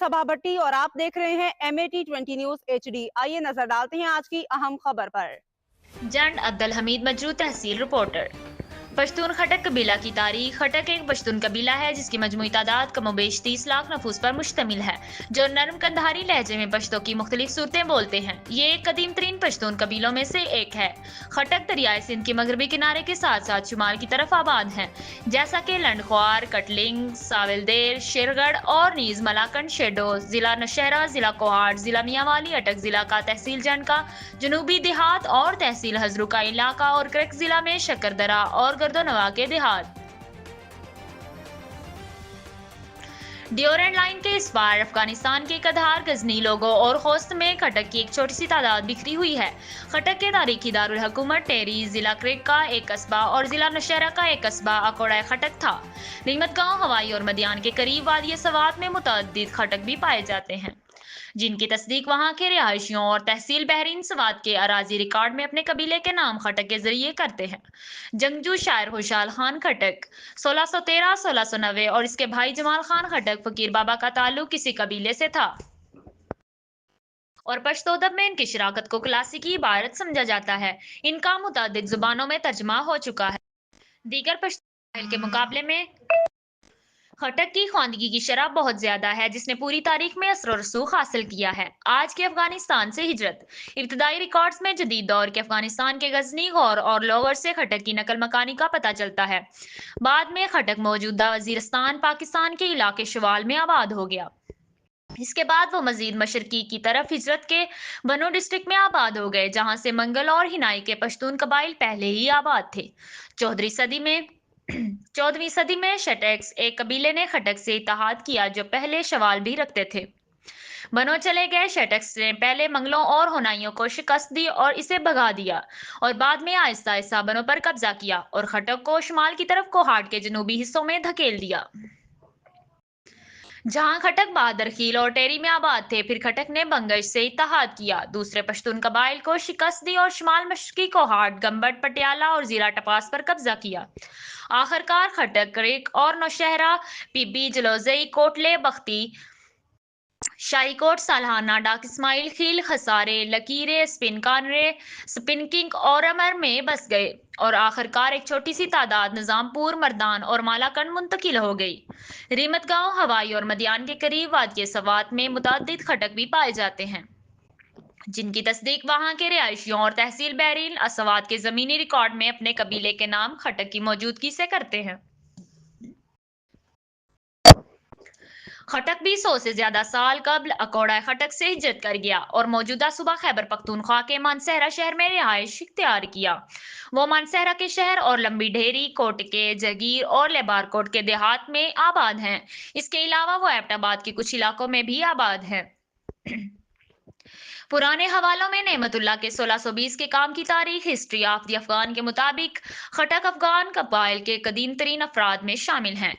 सबा भट्टी और आप देख रहे हैं MAT20 न्यूज HD। आइए नजर डालते हैं आज की अहम खबर पर। जंड अब्दुल हमीद मजरू तहसील रिपोर्टर। पश्तून खटक कबीला की तारीख। खटक एक पश्तून कबीला है जिसकी मजमूई तादाद कमोबेश 30 लाख नफूस पर मुश्तमिल है, जो नरम कंधारी लहजे में पश्तों की मुख्तलिफ सूरतें बोलते हैं। ये एक कदीम तरीन पश्तून कबीलों में से एक है। खटक दरियाए सिंध के मगरबी किनारे के साथ साथ शुमाल की तरफ आबाद है, जैसा कि लंडख्वार, कटलिंग, साविलदेर, शेरगढ़ और नीज मलाकंड शेडो, जिला नौशहरा, जिला कोहाट, जिला मियांवाली, अटक जिला का तहसील जंड का जनूबी देहात और तहसील हजरू का इलाका और क्रक जिला में शकरदरा और गर्दोनवा के देहात। ड्यूरेंट लाइन के इस पार अफगानिस्तान के कधार, गजनी, लोगो और खोस्त में खटक की एक छोटी सी तादाद बिखरी हुई है। खटक के तारीखी दारुल हुकूमत टेरी, जिला क्रेक का एक कस्बा और जिला नौशहरा का एक कस्बा अकोड़ा खटक था। नीमत गांव, हवाई और मदियान के करीब वादी सवात में मुतअद्दिद खटक भी पाए जाते हैं, जिनकी तस्दीक वहां के रिहायशियों और तहसील बहरीन सवात के अराजी रिकॉर्ड में अपने कबीले के नाम खटक के जरिए करते हैं। जंगजू शायर खुशहाल खान खटक 1613-1690 और इसके भाई जमाल खान खटक फकीर बाबा का ताल्लुक किसी कबीले से था और पश्तोदब में इनकी शराकत को क्लासिकी इबारत समझा जाता है। इनका मुतादिद जुबानों में तर्जमा हो चुका है। दीगर पश्तो के मुकाबले में खटक की ख्वानगी की शरह बहुत ज्यादा है, जिसने पूरी तारीख में असर और रसूख हासिल किया है। आज के अफगानिस्तान से हिजरत। इब्तदाई रिकॉर्ड्स में जदीद दौर के अफगानिस्तान के गजनी, गौर और लोवर से खटक की नकल मकानी का पता चलता है। बाद में खटक मौजूदा वजीरिस्तान पाकिस्तान के इलाके शवाल में आबाद हो गया। इसके बाद वो मजीद मशरकी की तरफ हिजरत के बनो डिस्ट्रिक्ट में आबाद हो गए, जहां से मंगल और हिनाई के पश्तून कबाइल पहले ही आबाद थे। 14वीं सदी में शटैक्स एक कबीले ने खटक से इत्तेहाद किया, जो पहले शवाल भी रखते थे। बनो चले गए। शटैक्स ने पहले मंगलों और हुनाइयों को शिकस्त दी और इसे भगा दिया, और बाद में आहिस्ता आहिस्ता बनो पर कब्जा किया और खटक को शुमाल की तरफ कोहाट के जनूबी हिस्सों में धकेल दिया, जहां खटक बहादुर खील और टेरी में आबाद थे। फिर खटक ने बंगश से इत्तेहाद किया, दूसरे पश्तून कबाइल को शिकस्त दी और शुमाल मशरकी कोहाट, गंबट, पटियाला और जीरा टपास पर कब्जा किया। आखिरकार खटक, क्रेक और नौशहरा, पिब्बी, जलोजई, कोटले, बख्ती, शाहीकोट, साल्हाना, डाक इस्माइल, खील, खसारे, लकीरे, स्पिन कानरे, स्पिनकिंग और अमर में बस गए और आखिरकार एक छोटी सी तादाद निजामपुर, मर्दान और मालाकंड मुंतकिल हो गई। रीमत गांव, हवाई और मदियान के करीब वादिय सवात में मुतअद्दिद खटक भी पाए जाते हैं, जिनकी तस्दीक वहां के रिहायशियों और तहसील बहरीन असवात के जमीनी रिकॉर्ड में अपने कबीले के नाम खटक की मौजूदगी से करते हैं। खटक भी 100 से ज्यादा साल कबल अकोड़ा खटक से हिजरत कर गया और मौजूदा सूबा खैबर पख्तूनख्वा के मानसहरा शहर में रिहाइश इख्तियार किया। वो मानसहरा के शहर और लंबी ढेरी, कोटके, जगीर और लेबारकोट के देहात में आबाद हैं। इसके अलावा वो एबटाबाद के कुछ इलाकों में भी आबाद हैं। पुराने हवालों में नेमतुल्ला के 1620 के काम की तारीख हिस्ट्री ऑफ द अफगान के मुताबिक खटक अफगान कबाइल के कदीम तरीन अफराद में शामिल हैं।